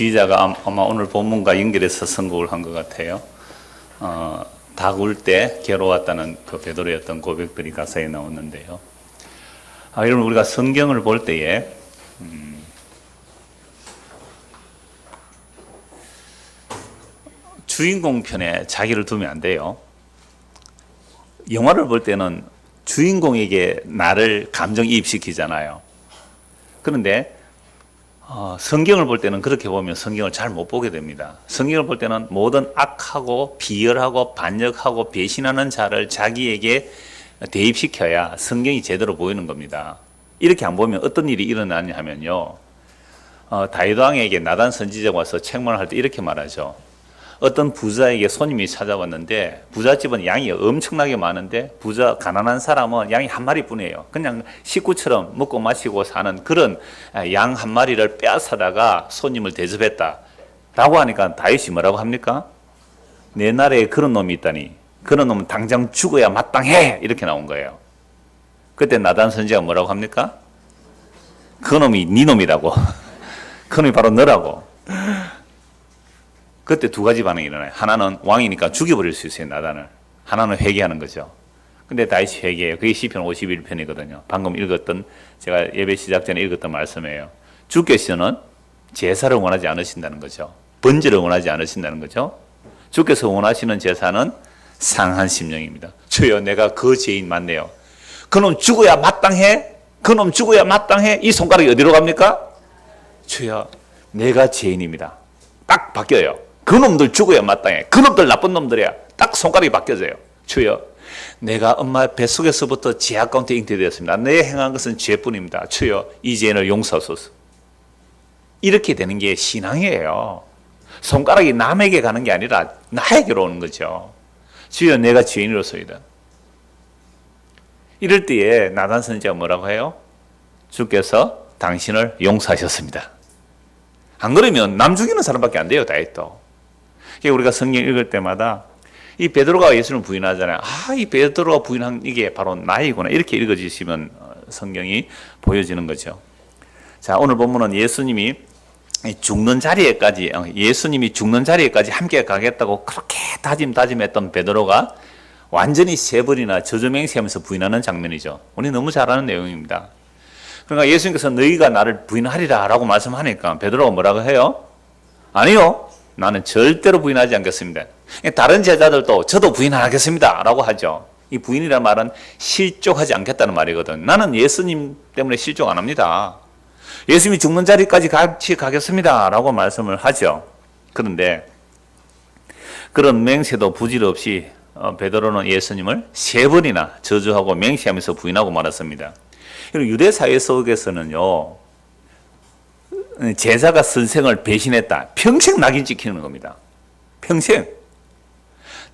기자가 아마 오늘 본문과 연결해서 선곡을 한 것 같아요. 닭 울 때 괴로웠다는 그 베드로의 어떤 고백들이 가사에 나오는데요. 여러분, 우리가 성경을 볼 때에 주인공 편에 자기를 두면 안 돼요. 영화를 볼 때는 주인공에게 나를 감정이입시키잖아요. 그런데 성경을 볼 때는 그렇게 보면 성경을 잘 못 보게 됩니다. 성경을 볼 때는 모든 악하고 비열하고 반역하고 배신하는 자를 자기에게 대입시켜야 성경이 제대로 보이는 겁니다. 이렇게 안 보면 어떤 일이 일어나냐 하면요. 다윗 왕에게 나단 선지자가 와서 책망을 할 때 이렇게 말하죠. 어떤 부자에게 손님이 찾아왔는데 부잣집은 양이 엄청나게 많은데 가난한 사람은 양이 한 마리뿐이에요. 그냥 식구처럼 먹고 마시고 사는 그런 양 한 마리를 빼앗아다가 손님을 대접했다 라고 하니까 다윗이 뭐라고 합니까? 내 나라에 그런 놈이 있다니, 그런 놈은 당장 죽어야 마땅해, 이렇게 나온 거예요. 그때 나단 선지자가 뭐라고 합니까? 그 놈이 네 놈이라고. 그 놈이 바로 너라고. 그때 두 가지 반응이 일어나요. 하나는 왕이니까 죽여버릴 수 있어요, 나단을. 하나는 회개하는 거죠. 근데 다윗이 회개해요. 그게 시편 51편이거든요. 방금 읽었던, 제가 예배 시작 전에 읽었던 말씀이에요. 주께서는 제사를 원하지 않으신다는 거죠. 번제를 원하지 않으신다는 거죠. 주께서 원하시는 제사는 상한 심령입니다. 주여, 내가 그 죄인 맞네요. 그놈 죽어야 마땅해? 그놈 죽어야 마땅해? 이 손가락이 어디로 갑니까? 주여, 내가 죄인입니다. 딱 바뀌어요. 그놈들 죽어야 마땅해. 그놈들 나쁜 놈들이야. 딱 손가락이 바뀌어져요. 주여, 내가 엄마 뱃속에서부터 죄악 가운데 잉태되었습니다. 내 행한 것은 죄뿐입니다. 주여, 이 죄인을 용서하소서. 이렇게 되는 게 신앙이에요. 손가락이 남에게 가는 게 아니라 나에게로 오는 거죠. 주여, 내가 죄인으로서이다. 이럴 때에 나단 선지자가 뭐라고 해요? 주께서 당신을 용서하셨습니다. 안 그러면 남 죽이는 사람밖에 안 돼요, 다윗도. 우리가 성경 읽을 때마다 이 베드로가 예수를 부인하잖아요. 이 베드로가 부인한 이게 바로 나이구나. 이렇게 읽어주시면 성경이 보여지는 거죠. 자, 오늘 본문은 예수님이 죽는 자리에까지 함께 가겠다고 그렇게 다짐했던 베드로가 완전히 세 번이나 저주맹세하면서 부인하는 장면이죠. 우리 너무 잘 아는 내용입니다. 그러니까 예수님께서 너희가 나를 부인하리라 라고 말씀하니까 베드로가 뭐라고 해요? 아니요, 나는 절대로 부인하지 않겠습니다. 다른 제자들도 저도 부인 안 하겠습니다 라고 하죠. 이 부인이라는 말은 실족하지 않겠다는 말이거든. 나는 예수님 때문에 실족 안 합니다. 예수님이 죽는 자리까지 같이 가겠습니다 라고 말씀을 하죠. 그런데 그런 맹세도 부질없이 베드로는 예수님을 세 번이나 저주하고 맹세하면서 부인하고 말았습니다. 유대 사회 속에서는요, 제자가 선생을 배신했다, 평생 낙인 찍히는 겁니다. 평생.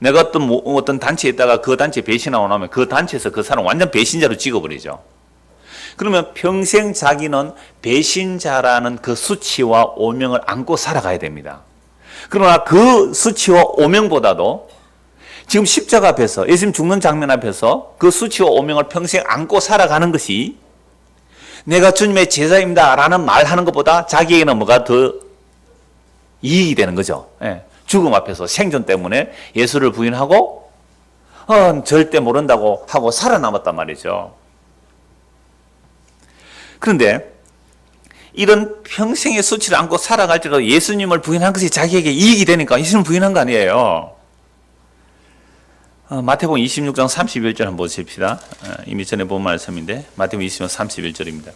내가 어떤 단체에 있다가 그 단체 배신하고 나면 그 단체에서 그 사람 완전 배신자로 찍어버리죠. 그러면 평생 자기는 배신자라는 그 수치와 오명을 안고 살아가야 됩니다. 그러나 그 수치와 오명보다도 지금 십자가 앞에서, 예수님 죽는 장면 앞에서 그 수치와 오명을 평생 안고 살아가는 것이 내가 주님의 제자입니다 라는 말하는 것보다 자기에게는 뭐가 더 이익이 되는 거죠. 죽음 앞에서 생존 때문에 예수를 부인하고 절대 모른다고 하고 살아남았단 말이죠. 그런데 이런 평생의 수치를 안고 살아갈지라도 예수님을 부인한 것이 자기에게 이익이 되니까 예수님을 부인한 거 아니에요. 마태복음 26장 31절 한번 보십시다. 이미 전에 본 말씀인데 마태복음 26장 31절입니다.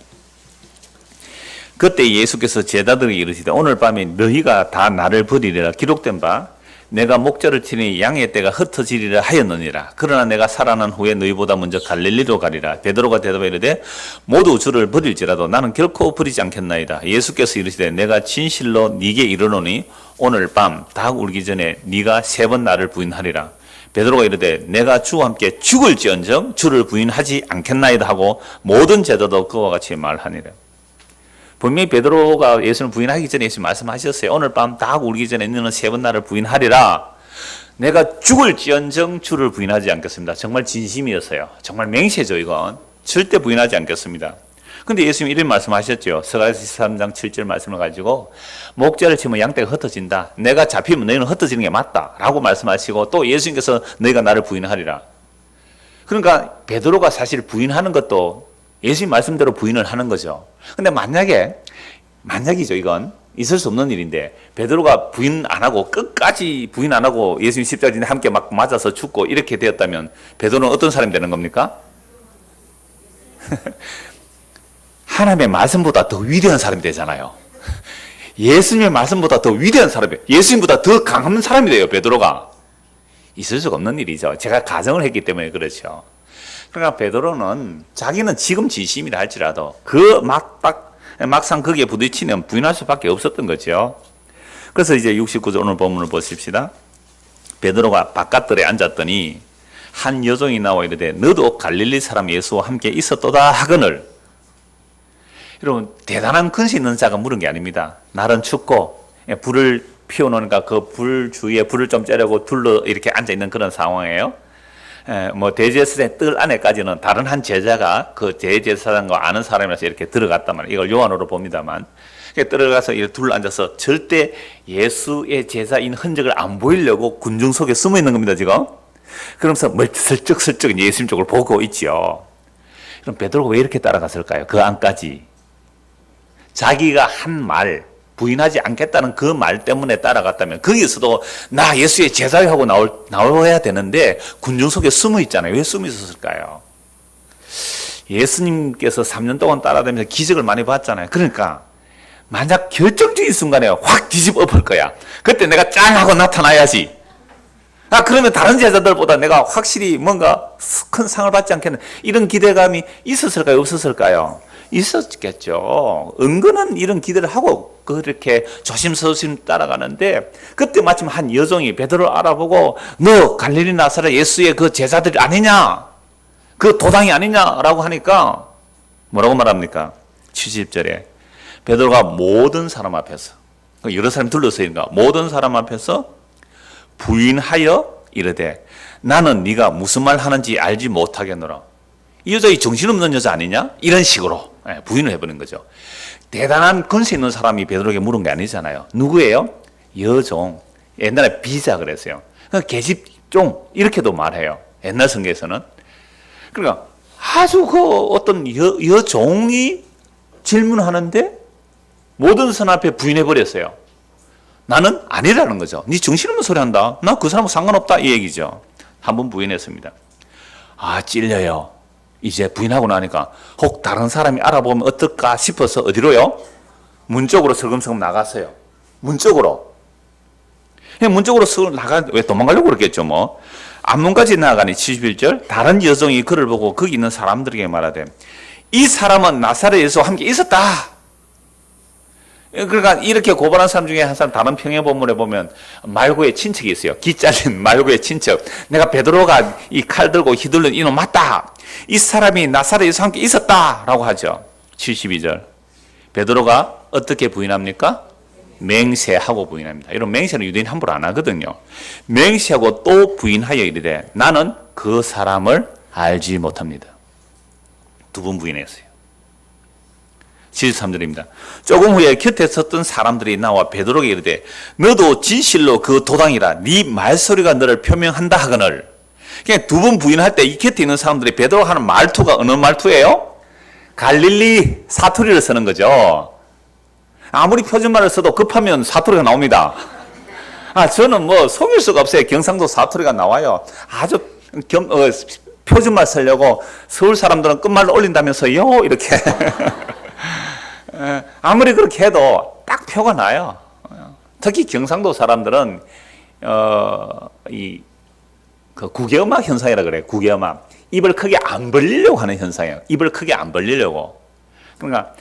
그때 예수께서 제자들에게 이르시되 오늘 밤에 너희가 다 나를 버리리라 기록된 바 내가 목자를 치니 양의 떼가 흩어지리라 하였느니라. 그러나 내가 살아난 후에 너희보다 먼저 갈릴리로 가리라. 베드로가 대답하여 이르되 모두 주를 버릴지라도 나는 결코 버리지 않겠나이다. 예수께서 이르시되 내가 진실로 네게 이르노니 오늘 밤 닭 울기 전에 네가 세 번 나를 부인하리라. 베드로가 이르되 내가 주와 함께 죽을지언정 주를 부인하지 않겠나이다 하고 모든 제자도 그와 같이 말하니라. 분명히 베드로가 예수를 부인하기 전에 예수님 말씀하셨어요. 오늘 밤 닭 울기 전에 너는 세 번 나를 부인하리라. 내가 죽을지언정 주를 부인하지 않겠습니다. 정말 진심이었어요. 정말 맹세죠, 이건. 절대 부인하지 않겠습니다. 근데 예수님이 이런 말씀하셨죠. 스가랴서 13장 7절 말씀을 가지고 목자를 치면 양떼가 흩어진다. 내가 잡히면 너희는 흩어지는 게 맞다. 라고 말씀하시고 또 예수님께서 너희가 나를 부인하리라. 그러니까 베드로가 사실 부인하는 것도 예수님 말씀대로 부인을 하는 거죠. 근데 만약이죠, 이건. 있을 수 없는 일인데 베드로가 부인 안 하고 끝까지 부인 안 하고 예수님 십자가에 함께 막 맞아서 죽고 이렇게 되었다면 베드로는 어떤 사람이 되는 겁니까? 하나님의 말씀보다 더 위대한 사람이 되잖아요. 예수님의 말씀보다 더 위대한 사람이, 예수님보다 더 강한 사람이 돼요, 베드로가. 있을 수가 없는 일이죠. 제가 가정을 했기 때문에 그렇죠. 그러니까 베드로는 자기는 지금 진심이라 할지라도 막상 거기에 부딪히면 부인할 수밖에 없었던 거죠. 그래서 이제 69절 오늘 본문을 보십시다. 베드로가 바깥들에 앉았더니 한 여종이 나와 이르되 너도 갈릴리 사람 예수와 함께 있었도다 하거늘. 여러분, 대단한 근시 있는 자가 물은 게 아닙니다. 날은 춥고 불을 피워놓으니까 그 불 주위에 불을 좀 쬐려고 둘러 이렇게 앉아있는 그런 상황이에요. 뭐 대제사장의 뜰 안에까지는 다른 한 제자가 그 대제사장과 아는 사람이라서 이렇게 들어갔단 말이에요. 이걸 요한으로 봅니다만 들어가서 이렇게 둘러앉아서 절대 예수의 제자인 흔적을 안 보이려고 군중 속에 숨어 있는 겁니다, 지금. 그러면서 슬쩍슬쩍 예수님 쪽을 보고 있지요. 그럼 베드로가 왜 이렇게 따라갔을까요? 그 안까지. 자기가 한 말, 부인하지 않겠다는 그 말 때문에 따라갔다면 거기서도 나 예수의 제자요 하고 나와야 되는데 군중 속에 숨어 있잖아요. 왜 숨어 있었을까요? 예수님께서 3년 동안 따라다니면서 기적을 많이 봤잖아요. 그러니까 만약 결정적인 순간에 확 뒤집어 볼 거야. 그때 내가 짱 하고 나타나야지. 그러면 다른 제자들보다 내가 확실히 뭔가 큰 상을 받지 않겠나. 이런 기대감이 있었을까요? 없었을까요? 있었겠죠. 은근한 이런 기대를 하고 그렇게 조심스럽게 따라가는데 그때 마침 한 여종이 베드로를 알아보고 너 갈릴리 나사렛 예수의 그 제자들이 아니냐? 그 도당이 아니냐라고 하니까 뭐라고 말합니까? 70절에 베드로가 모든 사람 앞에서 여러 사람이 둘러서 있는가 모든 사람 앞에서 부인하여 이르되 나는 네가 무슨 말 하는지 알지 못하겠노라. 이 여자 정신없는 여자 아니냐? 이런 식으로 부인을 해버린 거죠. 대단한 근세 있는 사람이 베드로에게 물은 게 아니잖아요. 누구예요? 여종. 옛날에 비자 그랬어요. 계집종 이렇게도 말해요. 옛날 성경에서는. 그러니까 아주 그 어떤 여종이 질문하는데 모든 선 앞에 부인해버렸어요. 나는 아니라는 거죠. 네 정신없는 소리 한다. 나 그 사람하고 상관없다 이 얘기죠. 한번 부인했습니다. 찔려요. 이제 부인하고 나니까 혹 다른 사람이 알아보면 어떨까 싶어서 어디로요? 문 쪽으로 슬금슬금 나갔어요. 문 쪽으로. 문 쪽으로 왜 도망가려고 그랬겠죠 뭐. 앞문까지 나가니 71절 다른 여종이 그를 보고 거기 있는 사람들에게 말하되 이 사람은 나사렛 예수와 함께 있었다. 그러니까 이렇게 고발한 사람 중에 한 사람 다른 평행 본문에 보면 말고의 친척이 있어요. 기 잘린 말고의 친척. 내가 베드로가 이 칼 들고 휘둘른 이놈 맞다. 이 사람이 나사렛 예수와 함께 있었다라고 하죠. 72절. 베드로가 어떻게 부인합니까? 맹세하고 부인합니다. 이런 맹세는 유대인 함부로 안 하거든요. 맹세하고 또 부인하여 이르되 나는 그 사람을 알지 못합니다. 두 번 부인했어요. 73절입니다. 조금 후에 곁에 섰던 사람들이 나와 베드로에게 이르되 너도 진실로 그 도당이라 네 말소리가 너를 표명한다 하거늘. 그냥 두 번 부인할 때 이 곁에 있는 사람들이 베드로가 하는 말투가 어느 말투예요? 갈릴리 사투리를 쓰는 거죠. 아무리 표준말을 써도 급하면 사투리가 나옵니다. 저는 뭐 속일 수가 없어요. 경상도 사투리가 나와요. 아주 표준말 쓰려고 서울 사람들은 끝말로 올린다면서요 이렇게. 아무리 그렇게 해도 딱 표가 나요. 특히 경상도 사람들은 그 구개음악 현상이라 그래요. 구개음악. 입을 크게 안 벌리려고 하는 현상이에요. 입을 크게 안 벌리려고. 그러니까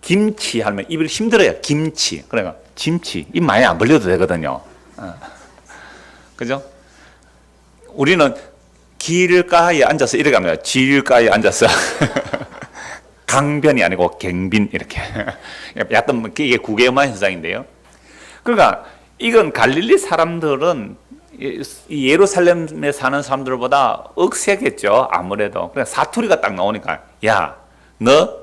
김치 하면 입을 힘들어요. 김치. 그러니까 김치. 입 많이 안 벌려도 되거든요. 그죠? 우리는 길가에 앉아서 이렇게 합니다. 길가에 앉아서. 강변이 아니고 갱빈 이렇게. 약간 이게 구개음악 현상인데요. 그러니까 이건 갈릴리 사람들은 이 예루살렘에 사는 사람들보다 억세겠죠. 아무래도. 그러니까 사투리가 딱 나오니까 야, 너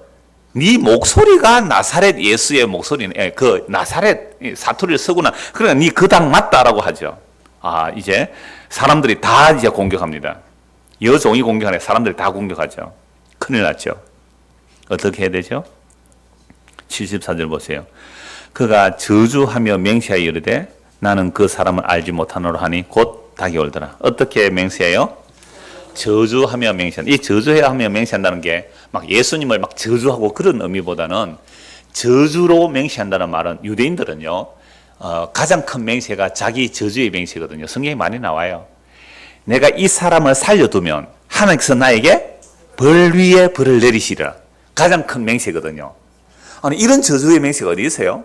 네 목소리가 나사렛 예수의 목소리네. 그 나사렛 사투리를 쓰구나. 그러니까 네 그 당 맞다라고 하죠. 아, 이제 사람들이 다 이제 공격합니다. 여종이 공격하네. 사람들이 다 공격하죠. 큰일 났죠. 어떻게 해야 되죠? 74절 보세요. 그가 저주하며 맹세하여 이르되 나는 그 사람을 알지 못하노라 하니 곧 닭이 올더라. 어떻게 맹세해요? 저주하며 맹세한다. 이 저주하며 맹세한다는 게 막 예수님을 막 저주하고 그런 의미보다는 저주로 맹세한다는 말은 유대인들은요, 가장 큰 맹세가 자기 저주의 맹세거든요. 성경에 많이 나와요. 내가 이 사람을 살려두면 하나님께서 나에게 벌 위에 벌을 내리시리라. 가장 큰 맹세거든요. 아니, 이런 저주의 맹세가 어디 있어요?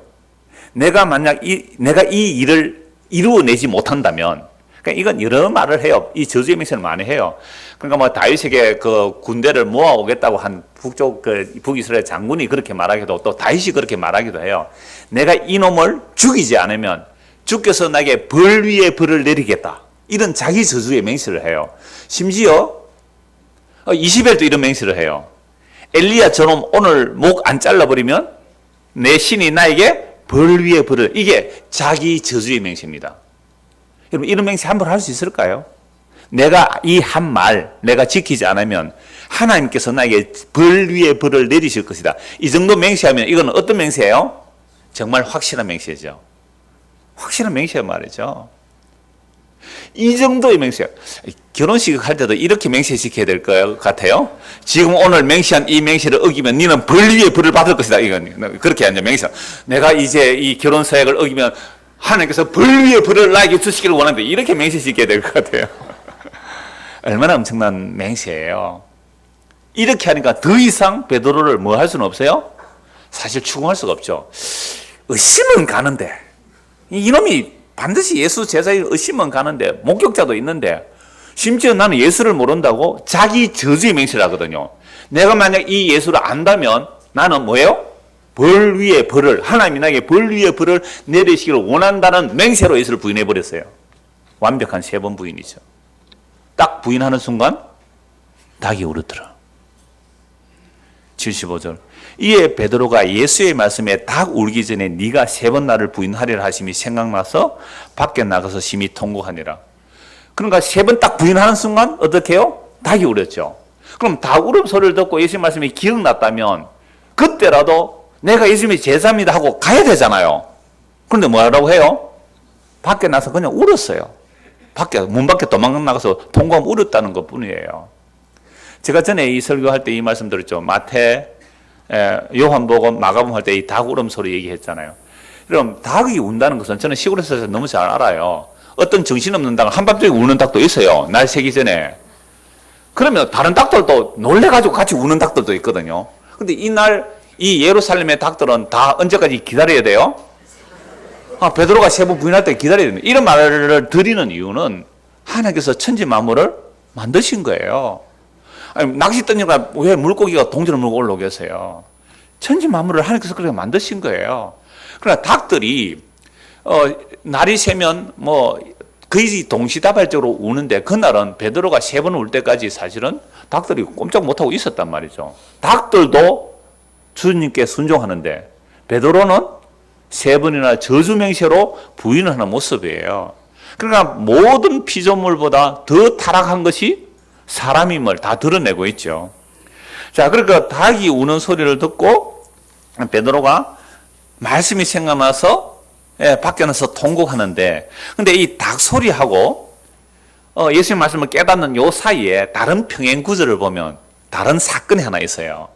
내가 만약 내가 이 일을 이루어내지 못한다면, 그러니까 이건 여러 말을 해요. 이 저주의 맹세를 많이 해요. 그러니까 뭐 다윗에게 그 군대를 모아오겠다고 한 북이스라엘 장군이 그렇게 말하기도, 또 다윗이 그렇게 말하기도 해요. 내가 이놈을 죽이지 않으면 주께서 나에게 벌 위에 벌을 내리겠다. 이런 자기 저주의 맹세를 해요. 심지어 이시벨도 이런 맹세를 해요. 엘리야 저놈 오늘 목 안 잘라버리면 내 신이 나에게 벌 위에 벌을, 이게 자기 저주의 맹세입니다. 여러분, 이런 맹세 함부로 할 수 있을까요? 내가 이 한 말 내가 지키지 않으면 하나님께서 나에게 벌 위에 벌을 내리실 것이다. 이 정도 맹세하면 이건 어떤 맹세예요? 정말 확실한 맹세죠. 확실한 맹세 말이죠. 이 정도의 맹세. 결혼식 할 때도 이렇게 맹세시켜야 될 것 같아요. 지금 오늘 맹세한 이 맹세를 어기면 너는 벌 위에 벌을 받을 것이다. 이건 그렇게 하죠. 맹세. 내가 이제 이 결혼 서약을 어기면 하나님께서 벌 위에 벌을 나에게 주시기를 원하는데, 이렇게 맹세시켜야 될 것 같아요. 얼마나 엄청난 맹세예요. 이렇게 하니까 더 이상 베드로를 뭐 할 수는 없어요? 사실 추궁할 수가 없죠. 의심은 가는데, 이놈이 반드시 예수 제자의 의심은 가는데, 목격자도 있는데, 심지어 나는 예수를 모른다고 자기 저주의 맹세를 하거든요. 내가 만약 이 예수를 안다면 나는 뭐예요? 벌 위에 벌을, 하나님이 나에게 벌 위에 벌을 내리시기를 원한다는 맹세로 예수를 부인해버렸어요. 완벽한 3번 부인이죠. 딱 부인하는 순간 닭이 울었더라. 75절. 이에 베드로가 예수의 말씀에 닭 울기 전에 네가 3번 나를 부인하리라 하심이 생각나서 밖에 나가서 심히 통곡하니라. 그러니까 3번 딱 부인하는 순간 어떻게 해요? 닭이 울었죠. 그럼 닭 울음 소리를 듣고 예수의 말씀이 기억났다면 그때라도 내가 예수님의 제자입니다 하고 가야 되잖아요. 그런데 뭐라고 해요? 밖에 나서 그냥 울었어요. 문 밖에 도망나가서 통곡하면 울었다는 것 뿐이에요. 제가 전에 이 설교할 때 이 말씀 드렸죠. 마태, 요한복음, 마가복음 할 때 이 닭 울음 소리 얘기했잖아요. 그럼 닭이 운다는 것은 저는 시골에서 너무 잘 알아요. 어떤 정신없는 닭은 한밤중에 우는 닭도 있어요. 날 새기 전에. 그러면 다른 닭들도 놀래가지고 같이 우는 닭들도 있거든요. 근데 이날 이 예루살렘의 닭들은 다 언제까지 기다려야 돼요? 베드로가 3번 부인할 때 기다려야 됩니다. 이런 말을 드리는 이유는 하나님께서 천지 만물을 만드신 거예요. 아니, 낚시 던지니까 왜 물고기가 동전을 물고 올라오겠어요? 천지 만물을 하나님께서 그렇게 만드신 거예요. 그러나 닭들이 날이 새면 뭐 거의 동시다발적으로 우는데, 그날은 베드로가 3번 울 때까지 사실은 닭들이 꼼짝 못하고 있었단 말이죠. 닭들도 주님께 순종하는데 베드로는 3번이나 저주 맹세로 부인을 하는 모습이에요. 그러니까 모든 피조물보다 더 타락한 것이 사람임을 다 드러내고 있죠. 자, 그러니까 닭이 우는 소리를 듣고 베드로가 말씀이 생각나서 밖에 나서 통곡하는데, 근데 이 닭 소리하고 예수님 말씀을 깨닫는 요 사이에 다른 평행 구절을 보면 다른 사건이 하나 있어요.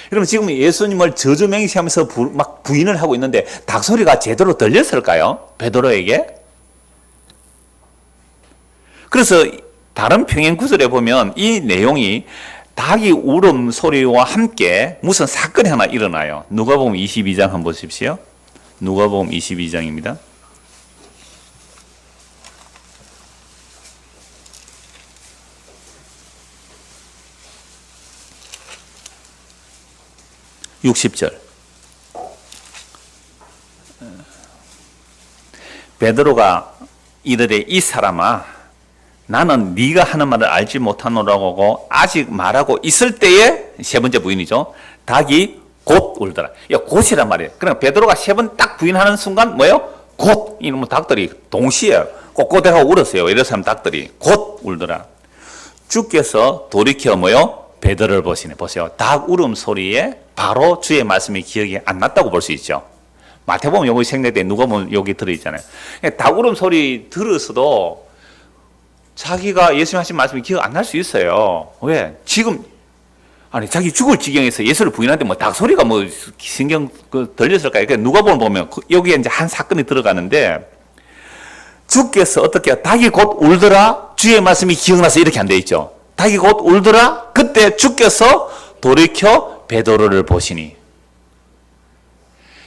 그럼 지금 예수님을 저주 맹세하면서 막 부인을 하고 있는데 닭 소리가 제대로 들렸을까요? 베드로에게? 그래서 다른 평행 구절에 보면 이 내용이 닭이 울음 소리와 함께 무슨 사건이 하나 일어나요. 누가복음 22장 한번 보십시오. 누가복음 22장입니다. (60절) 베드로가 이르되 이 사람아, 나는 네가 하는 말을 알지 못하노라고 하고 아직 말하고 있을 때에, 3번째 부인이죠, 닭이 곧 울더라. 야, 곧이란 말이에요. 그러니까 베드로가 3번 딱 부인하는 순간 뭐예요? 곧 이놈의 닭들이 동시에 꼿꼿해하고 울었어요. 이래서 하면 닭들이 곧 울더라. 주께서 돌이켜 뭐요? 베드로를 보시네. 보세요. 닭 울음 소리에 바로 주의 말씀이 기억이 안 났다고 볼 수 있죠. 마태복음 여기 생략돼 누가 보면 여기 들어있잖아요. 닭 울음 소리 들었어도 자기가 예수님 하신 말씀이 기억 안 날 수 있어요. 왜? 지금 아니 자기 죽을 지경에서 예수를 부인하는데 뭐 닭 소리가 뭐 신경 들렸을까요? 그러니까 누가 보면 여기에 이제 한 사건이 들어가는데 주께서 어떻게 닭이 곧 울더라 주의 말씀이 기억나서 이렇게 안 돼 있죠. 닭이 곧 울더라 그때 주께서 돌이켜 베드로를 보시니.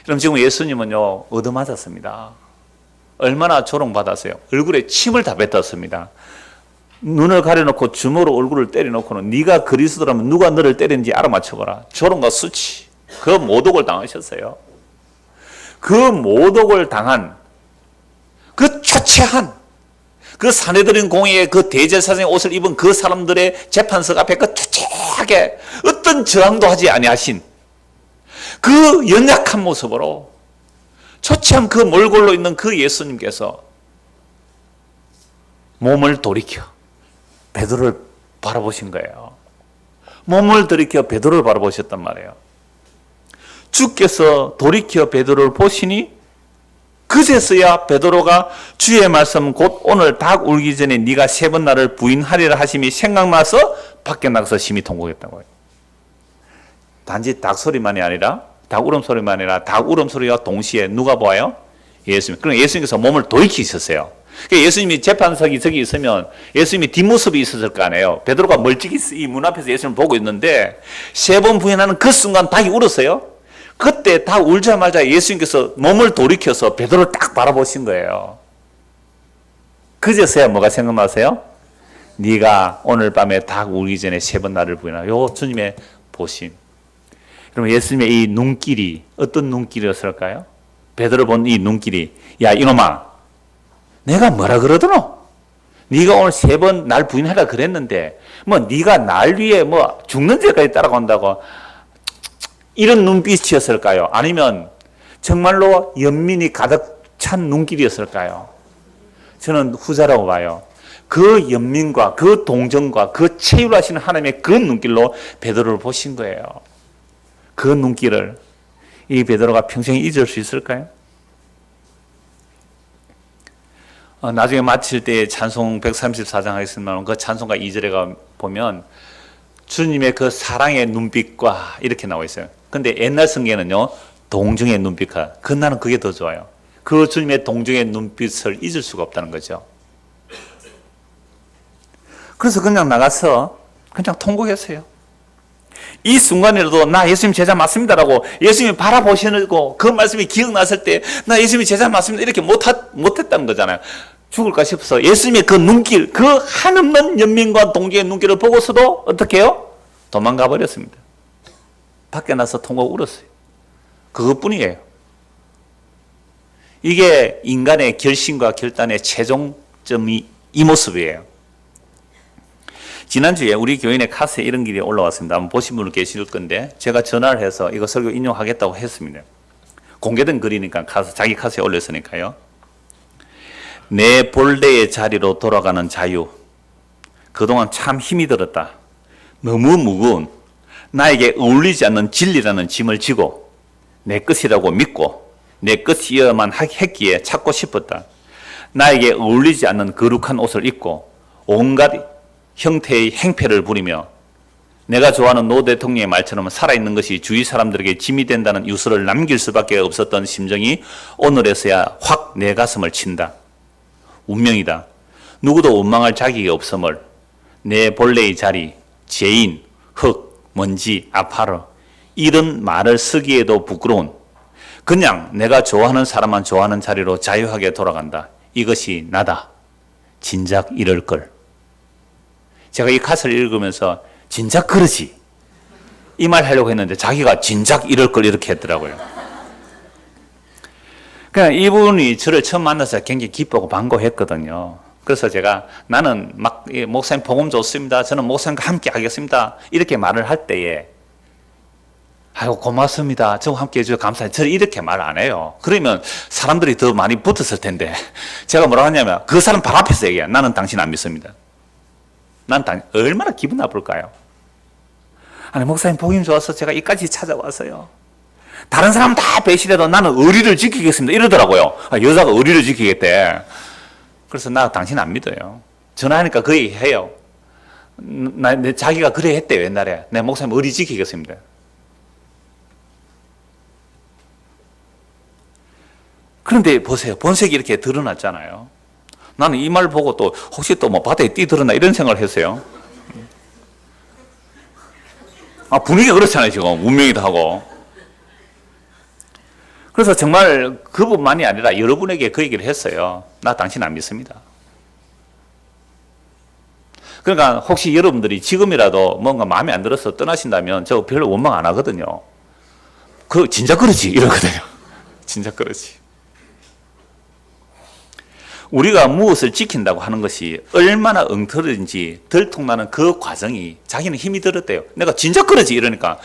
그럼 지금 예수님은요 얻어맞았습니다. 얼마나 조롱받았어요. 얼굴에 침을 다 뱉었습니다. 눈을 가려놓고 주먹으로 얼굴을 때려놓고는 네가 그리스도라면 누가 너를 때리는지 알아맞혀봐라. 조롱과 수치 그 모독을 당하셨어요. 그 모독을 당한 그 초췌한 그 사내들인 공회에 그 대제사장의 옷을 입은 그 사람들의 재판석 앞에 그 초췌하게 어떤 저항도 하지 아니하신 그 연약한 모습으로 초췌한 그 몰골로 있는 그 예수님께서 몸을 돌이켜 베드로를 바라보신 거예요. 몸을 돌이켜 베드로를 바라보셨단 말이에요. 주께서 돌이켜 베드로를 보시니 그제서야 베드로가 주의 말씀 곧 오늘 닭 울기 전에 네가 3번 나를 부인하리라 하심이 생각나서 밖에 나가서 심히 통곡했다고요. 단지 닭 소리만이 아니라 닭 울음소리만 아니라 닭 울음소리와 동시에 누가 보아요? 예수님. 그러니까 예수님께서 몸을 돌이키셨어요. 그러니까 예수님이 재판석이 저기 있으면 예수님이 뒷모습이 있었을 거 아니에요. 베드로가 멀찍이 이 문 앞에서 예수님을 보고 있는데 3번 부인하는 그 순간 닭이 울었어요. 그때 다 울자마자 예수님께서 몸을 돌이켜서 베드로를 딱 바라보신 거예요. 그제서야 뭐가 생각나세요? 네가 오늘 밤에 닭 울기 전에 3번 나를 부인하라. 요 주님의 보심. 그럼 예수님의 이 눈길이 어떤 눈길이었을까요? 베드로 본 이 눈길이 야 이놈아 내가 뭐라 그러더노? 네가 오늘 3번 날 부인하라 그랬는데 뭐 네가 날 위해 뭐 죽는 데까지 따라간다고 이런 눈빛이었을까요? 아니면 정말로 연민이 가득 찬 눈길이었을까요? 저는 후자라고 봐요. 그 연민과 그 동정과 그 체휼하시는 하나님의 그 눈길로 베드로를 보신 거예요. 그 눈길을 이 베드로가 평생 잊을 수 있을까요? 나중에 마칠 때 찬송 134장 하겠습니다만 그 찬송가 2절에 보면 주님의 그 사랑의 눈빛과 이렇게 나와 있어요. 근데 옛날 성경에는요 동정의 눈빛과 나는 그게 더 좋아요. 그 주님의 동정의 눈빛을 잊을 수가 없다는 거죠. 그래서 그냥 나가서 그냥 통곡했어요. 이 순간이라도 나 예수님 제자 맞습니다라고 예수님이 바라보시고 그 말씀이 기억났을 때 나 예수님이 제자 맞습니다 이렇게 못했다는 거잖아요. 죽을까 싶어서 예수님의 그 눈길, 그 한없는 연민과 동정의 눈길을 보고서도 어떻게 해요? 도망가 버렸습니다. 밖에 나서 통곡 울었어요. 그것뿐이에요. 이게 인간의 결심과 결단의 최종점이 이 모습이에요. 지난주에 우리 교인의 카스에 이런 길이 올라왔습니다. 한번 보신 분 계실 건데 제가 전화를 해서 이거 설교 인용하겠다고 했습니다. 공개된 글이니까 자기 카스에 올렸으니까요. 내 본래의 자리로 돌아가는 자유. 그동안 참 힘이 들었다. 너무 무거운 나에게 어울리지 않는 진리라는 짐을 지고 내 것이라고 믿고 내 것이어야만 했기에 찾고 싶었다. 나에게 어울리지 않는 거룩한 옷을 입고 온갖 형태의 행패를 부리며 내가 좋아하는 노 대통령의 말처럼 살아있는 것이 주위 사람들에게 짐이 된다는 유서를 남길 수밖에 없었던 심정이 오늘에서야 확 내 가슴을 친다. 운명이다. 누구도 원망할 자격이 없음을 내 본래의 자리, 죄인, 흙, 먼지, 아파르 이런 말을 쓰기에도 부끄러운 그냥 내가 좋아하는 사람만 좋아하는 자리로 자유하게 돌아간다. 이것이 나다. 진작 이럴 걸. 제가 이 가사를 읽으면서 진작 그러지 이 말 하려고 했는데 자기가 진작 이럴 걸 이렇게 했더라고요. 그냥 이분이 저를 처음 만나서 굉장히 기쁘고 반가워했거든요. 그래서 제가 나는 막 목사님 복음 좋습니다. 저는 목사님과 함께 하겠습니다. 이렇게 말을 할 때에 아이고 고맙습니다. 저와 함께 해주셔서 감사해요. 저는 이렇게 말 안 해요. 그러면 사람들이 더 많이 붙었을 텐데 제가 뭐라고 하냐면 그 사람 발 앞에서 얘기해요. 나는 당신 안 믿습니다. 얼마나 기분 나쁠까요? 아니 목사님 복임 좋아서 제가 이까지 찾아왔어요. 다른 사람 다 배신해도 나는 의리를 지키겠습니다. 이러더라고요. 여자가 의리를 지키겠대. 그래서 나 당신 안 믿어요. 전화하니까 그 얘기 해요. 자기가 그래 했대요. 옛날에. 내 목사님 의리 지키겠습니다. 그런데 보세요. 본색이 이렇게 드러났잖아요. 나는 이 말 보고 또 혹시 또 뭐 바다에 뛰들었나 이런 생각을 했어요. 분위기가 그렇잖아요. 지금 운명이다 하고. 그래서 정말 그분만이 아니라 여러분에게 그 얘기를 했어요. 나 당신 안 믿습니다. 그러니까 혹시 여러분들이 지금이라도 뭔가 마음에 안 들어서 떠나신다면 저 별로 원망 안 하거든요. 진짜 그러지 이러거든요. 진짜 그러지. 우리가 무엇을 지킨다고 하는 것이 얼마나 엉터리인지 들통나는 그 과정이 자기는 힘이 들었대요. 내가 진짜 그러지 이러니까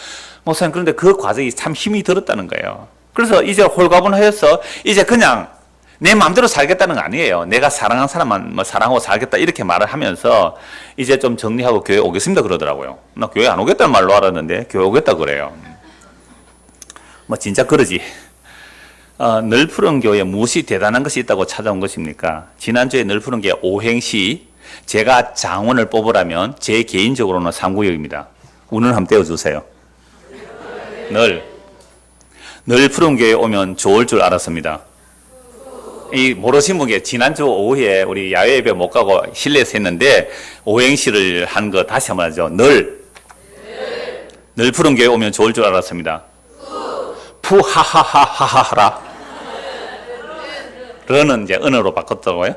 목사님 그런데 그 과정이 참 힘이 들었다는 거예요. 그래서 이제 홀가분하여서 이제 그냥 내 마음대로 살겠다는 거 아니에요. 내가 사랑하는 사람만 사랑하고 살겠다 이렇게 말을 하면서 이제 좀 정리하고 교회 오겠습니다 그러더라고요. 나 교회 안 오겠다는 말로 알았는데 교회 오겠다 그래요. 진짜 그러지. 널푸른 교회에 무엇이 대단한 것이 있다고 찾아온 것입니까? 지난주에 널푸른 교회 오행시 제가 장원을 뽑으라면 제 개인적으로는 3구역입니다. 운을 한번 떼어주세요. 널푸른 교회에 오면 좋을 줄 알았습니다. 이 모르신 분께 지난주 오후에 우리 야외 예배 못 가고 실내에서 했는데 오행시를 한 거 다시 한번 하죠. 널푸른 교회에 오면 좋을 줄 알았습니다. 푸하하하하하라. 런은 이제 은어로 바꿨다고요.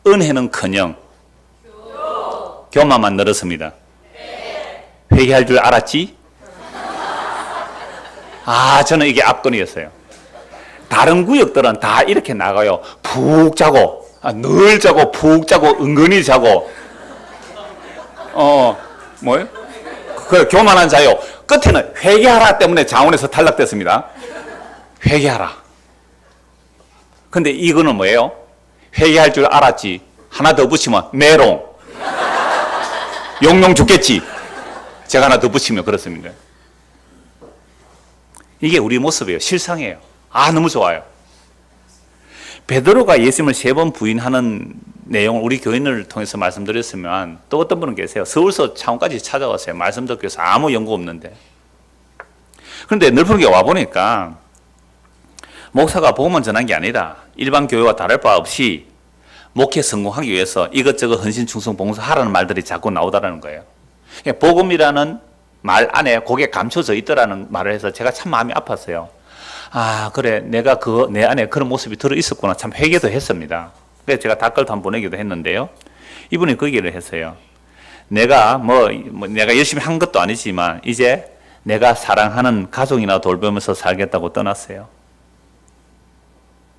은혜는커녕 교만만 늘었습니다. 회개할 줄 알았지? 저는 이게 압권이었어요. 다른 구역들은 다 이렇게 나가요. 푹 자고, 늘 자고, 푹 자고, 은근히 자고. 뭐요? 그 교만한 자요. 끝에는 회개하라 때문에 장원에서 탈락됐습니다. 회개하라. 근데 이거는 뭐예요? 회개할 줄 알았지. 하나 더 붙이면 메롱. 용용 죽겠지. 제가 하나 더 붙이면 그렇습니다. 이게 우리 모습이에요. 실상이에요. 너무 좋아요. 베드로가 예수님을 3번 부인하는 내용을 우리 교인을 통해서 말씀드렸으면 또 어떤 분은 계세요. 서울서 창원까지 찾아왔어요. 말씀 듣기 위해서 아무 연구 없는데. 그런데 널푸른 교회 와보니까 목사가 복음만 전한 게 아니라 일반 교회와 다를 바 없이 목회 성공하기 위해서 이것저것 헌신, 충성, 봉사하라는 말들이 자꾸 나오더라는 거예요. 복음이라는 말 안에 그게 감춰져 있더라는 말을 해서 제가 참 마음이 아팠어요. 그래 내가 내 안에 그런 모습이 들어있었구나. 참 회개도 했습니다. 그래서 제가 댓글도 한번 보내기도 했는데요. 이분이 그 얘기를 했어요. 내가 내가 열심히 한 것도 아니지만 이제 내가 사랑하는 가족이나 돌보면서 살겠다고 떠났어요.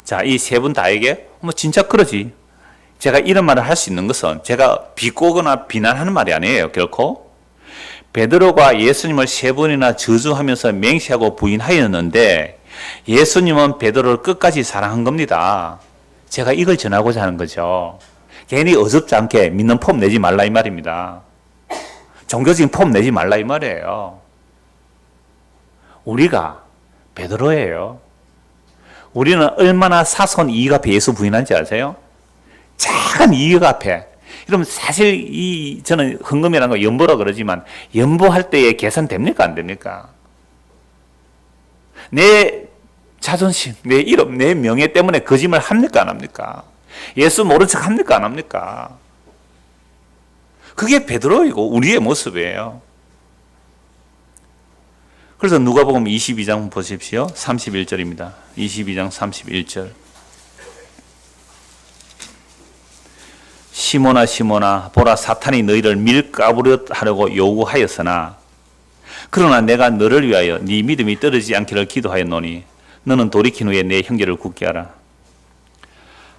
자, 이 3분 다에게 진짜 그러지. 제가 이런 말을 할 수 있는 것은 제가 비꼬거나 비난하는 말이 아니에요. 결코. 베드로가 예수님을 3번이나 저주하면서 맹세하고 부인하였는데 예수님은 베드로를 끝까지 사랑한 겁니다. 제가 이걸 전하고자 하는 거죠. 괜히 어줍지 않게 믿는 폼 내지 말라 이 말입니다. 종교적인 폼 내지 말라 이 말이에요. 우리가 베드로예요. 우리는 얼마나 사소한 이익 앞에 예수 부인한지 아세요? 작은 이익 앞에. 그러면 사실 저는 헌금이라는 거 연보라 그러지만 연보할 때에 계산됩니까? 안 됩니까? 내 자존심, 내 이름, 내 명예 때문에 거짓말 합니까? 안 합니까? 예수 모른 척 합니까? 안 합니까? 그게 베드로이고 우리의 모습이에요. 그래서 누가복음 22장 보십시오. 31절입니다. 22장 31절. 시몬아 시몬아 보라 사탄이 너희를 밀가부릇 하려고 요구하였으나 그러나 내가 너를 위하여 네 믿음이 떨어지지 않기를 기도하였노니 너는 돌이킨 후에 내 형제를 굳게 하라. 이게 무슨 말씀이에요? 22장 31절. 시몬아 시몬아 보라 사탄이 너희를 밀가부릇 하려고 요구하였으나 그러나 내가 너를 위하여 네 믿음이 떨어지지 않기를 기도하였노니 너는 돌이킨 후에 내 형제를 굳게 하라.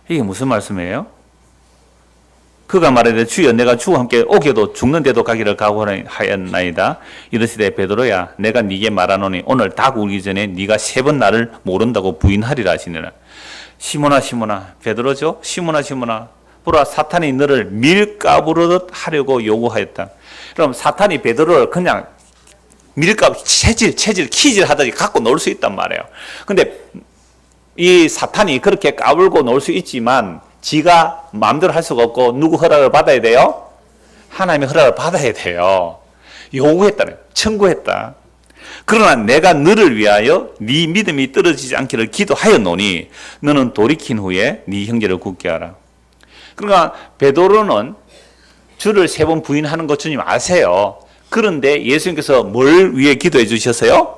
이게 무슨 말씀이에요? 22장 31절. 그가 말하되 주여 내가 주와 함께 오게도 죽는데도 가기를 각오하였나이다. 이르시되 베드로야 내가 네게 말하노니 오늘 닭 울기 전에 네가 3번 나를 모른다고 부인하리라 하시니라. 시몬아 시몬아 베드로죠. 시몬아 시몬아 보라 사탄이 너를 밀가부르듯 하려고 요구하였다. 그럼 사탄이 베드로를 그냥 밀가부 체질 키질 하듯이 갖고 놀 수 있단 말이에요. 근데 이 사탄이 그렇게 까불고 놀 수 있지만 지가 마음대로 할 수가 없고 누구 허락을 받아야 돼요? 하나님의 허락을 받아야 돼요. 요구했다는 청구했다. 그러나 내가 너를 위하여 네 믿음이 떨어지지 않기를 기도하였노니 너는 돌이킨 후에 네 형제를 굳게 하라. 그러니까 베드로는 주를 3번 부인하는 것 주님 아세요. 그런데 예수님께서 뭘 위해 기도해 주셨어요?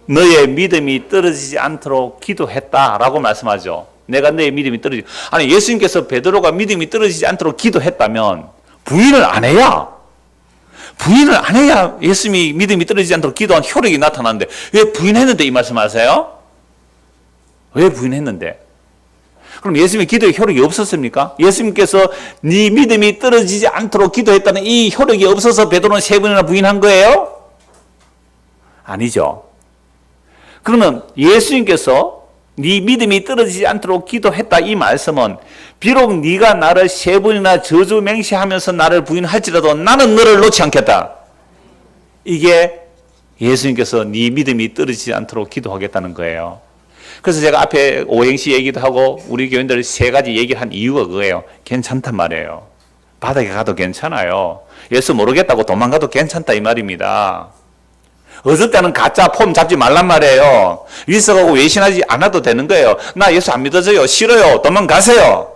너의 믿음이 떨어지지 않도록 기도했다라고 말씀하죠. 내가 너의 믿음이 떨어지지. 아니 예수님께서 베드로가 믿음이 떨어지지 않도록 기도했다면 부인을 안 해야 예수님이 믿음이 떨어지지 않도록 기도한 효력이 나타나는데 왜 부인했는데 이 말씀하세요? 왜 부인했는데? 그럼 예수님의 기도에 효력이 없었습니까? 예수님께서 네 믿음이 떨어지지 않도록 기도했다는 이 효력이 없어서 베드로는 3번이나 부인한 거예요? 아니죠. 그러면 예수님께서 네 믿음이 떨어지지 않도록 기도했다 이 말씀은 비록 네가 나를 3번이나 저주 맹세하면서 나를 부인할지라도 나는 너를 놓지 않겠다. 이게 예수님께서 네 믿음이 떨어지지 않도록 기도하겠다는 거예요. 그래서 제가 앞에 오행시 얘기도 하고 우리 교인들 3가지 얘기를 한 이유가 그거예요. 괜찮단 말이에요. 바닥에 가도 괜찮아요. 예수 모르겠다고 도망가도 괜찮다 이 말입니다. 어쩔 때는 가짜 폼 잡지 말란 말이에요. 위서가고 외신하지 않아도 되는 거예요. 나 예수 안 믿어져요. 싫어요. 도망가세요.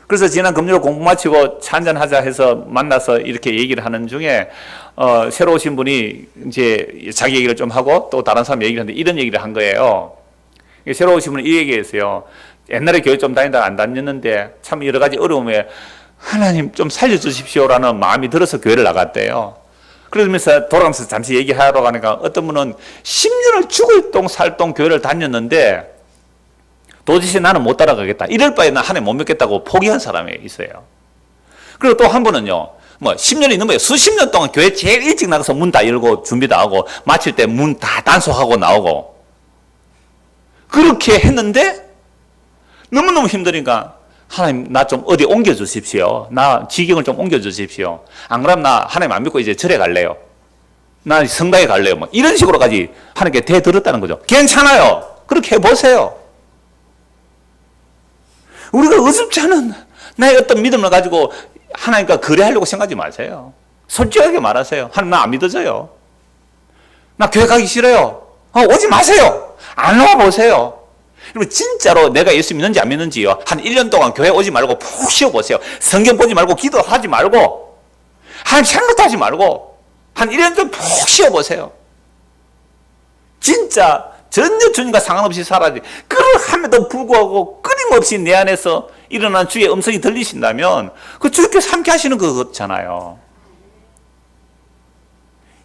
그래서 지난 금요일 공부 마치고 차 한잔 하자 해서 만나서 이렇게 얘기를 하는 중에 새로 오신 분이 이제 자기 얘기를 좀 하고 또 다른 사람 얘기를 하는데 이런 얘기를 한 거예요. 새로 오신 분이 이 얘기했어요. 옛날에 교회 좀 다니다가 안 다녔는데 참 여러 가지 어려움에 하나님 좀 살려주십시오라는 마음이 들어서 교회를 나갔대요. 그러면서 돌아가면서 잠시 얘기하러 가니까 어떤 분은 10년을 죽을 똥 살 똥 교회를 다녔는데 도대체 나는 못 따라가겠다. 이럴 바에 나 하나님 못 믿겠다고 포기한 사람이 있어요. 그리고 또 한 분은요. 뭐 10년이 넘어요. 수십 년 동안 교회 제일 일찍 나가서 문 다 열고 준비 다 하고 마칠 때 문 다 단속하고 나오고 그렇게 했는데 너무너무 힘드니까 하나님 나 좀 어디 옮겨 주십시오. 나 지경을 좀 옮겨 주십시오. 안 그러면 나 하나님 안 믿고 이제 절에 갈래요. 나 성당에 갈래요. 뭐 이런 식으로까지 하나님께 대들었다는 거죠. 괜찮아요. 그렇게 해보세요. 우리가 어줍지 않은 나의 어떤 믿음을 가지고 하나님과 거래하려고 생각하지 마세요. 솔직하게 말하세요. 하나님 나 안 믿어져요. 나 교회 가기 싫어요. 오지 마세요. 안 와보세요. 그리고 진짜로 내가 예수 믿는지 안 믿는지요. 한 1년 동안 교회 오지 말고 푹 쉬어보세요. 성경 보지 말고 기도하지 말고 하나님 생각도 하지 말고 한 1년 좀 푹 쉬어보세요. 진짜 전혀 주님과 상관없이 살아야지. 그럼에도 불구하고 끊임없이 내 안에서 일어난 주의 음성이 들리신다면 그 주께서 함께 하시는 거잖아요.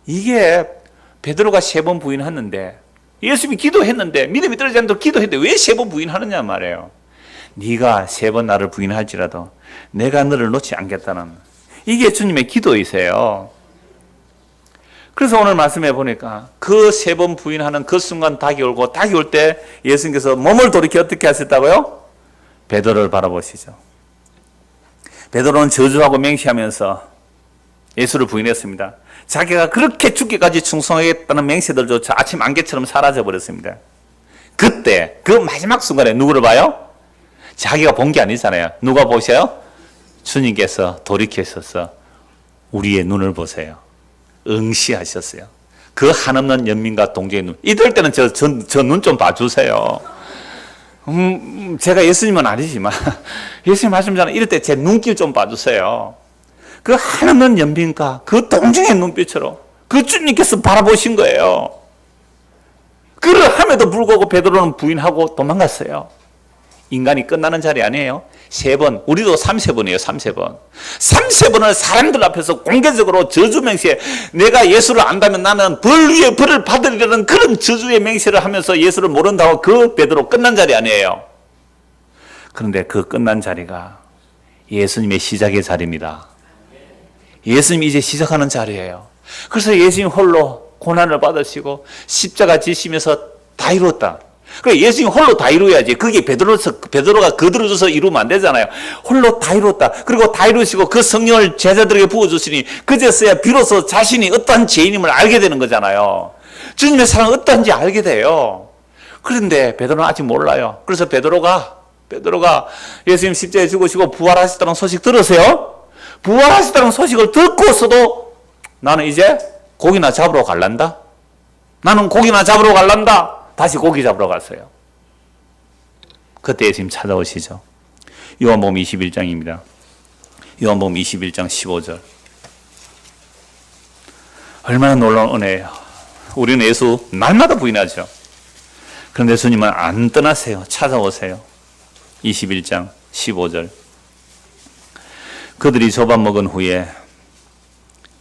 이게 베드로가 3번 부인했는데 예수님이 기도했는데 믿음이 떨어지지 않도록 기도했는데 왜 3번 부인하느냐 말이에요. 네가 3번 나를 부인할지라도 내가 너를 놓지 않겠다는 이게 주님의 기도이세요. 그래서 오늘 말씀해 보니까 그 3번 부인하는 그 순간 닭이 올고 닭이 올 때 예수님께서 몸을 돌이켜 어떻게 하셨다고요? 베드로를 바라보시죠. 베드로는 저주하고 맹세하면서 예수를 부인했습니다. 자기가 그렇게 죽기까지 충성하겠다는 맹세들조차 아침 안개처럼 사라져 버렸습니다. 그때 그 마지막 순간에 누구를 봐요? 자기가 본 게 아니잖아요. 누가 보세요? 주님께서 돌이키셔서 우리의 눈을 보세요. 응시하셨어요. 그 한없는 연민과 동정의 눈. 이럴 때는 저 눈 좀 봐주세요. 제가 예수님은 아니지만 예수님 말씀잖아요. 이럴 때 제 눈길 좀 봐주세요. 그 한없는 연민과 그 동정의 눈빛으로 그 주님께서 바라보신 거예요. 그러함에도 불구하고 베드로는 부인하고 도망갔어요. 인간이 끝나는 자리 아니에요. 3번, 우리도 3세번이에요. 3세번. 3세번을 사람들 앞에서 공개적으로 저주 맹세, 내가 예수를 안다면 나는 벌 위에 벌을 받으리라는 그런 저주의 맹세를 하면서 예수를 모른다고 그 베드로 끝난 자리 아니에요. 그런데 그 끝난 자리가 예수님의 시작의 자리입니다. 예수님이 이제 시작하는 자리예요. 그래서 예수님 홀로 고난을 받으시고 십자가 지시면서 다 이루었다. 그래 예수님 홀로 다 이루어야지. 그게 베드로가 거들어져서 이루면 안 되잖아요. 홀로 다 이루었다. 그리고 다 이루시고 그 성령을 제자들에게 부어주시니 그제서야 비로소 자신이 어떠한 죄인임을 알게 되는 거잖아요. 주님의 사랑은 어떠한지 알게 돼요. 그런데 베드로는 아직 몰라요. 그래서 베드로가 예수님 십자가에 죽으시고 부활하셨다는 소식 들으세요? 부활하셨다는 소식을 듣고서도 나는 이제 고기나 잡으러 갈란다. 나는 고기나 잡으러 갈란다. 다시 고기 잡으러 갔어요. 그때 예수님 찾아오시죠. 요한복음 21장입니다. 요한복음 21장 15절. 얼마나 놀라운 은혜예요. 우리는 예수 날마다 부인하죠. 그런데 예수님은 안 떠나세요. 찾아오세요. 21장 15절. 그들이 조밥 먹은 후에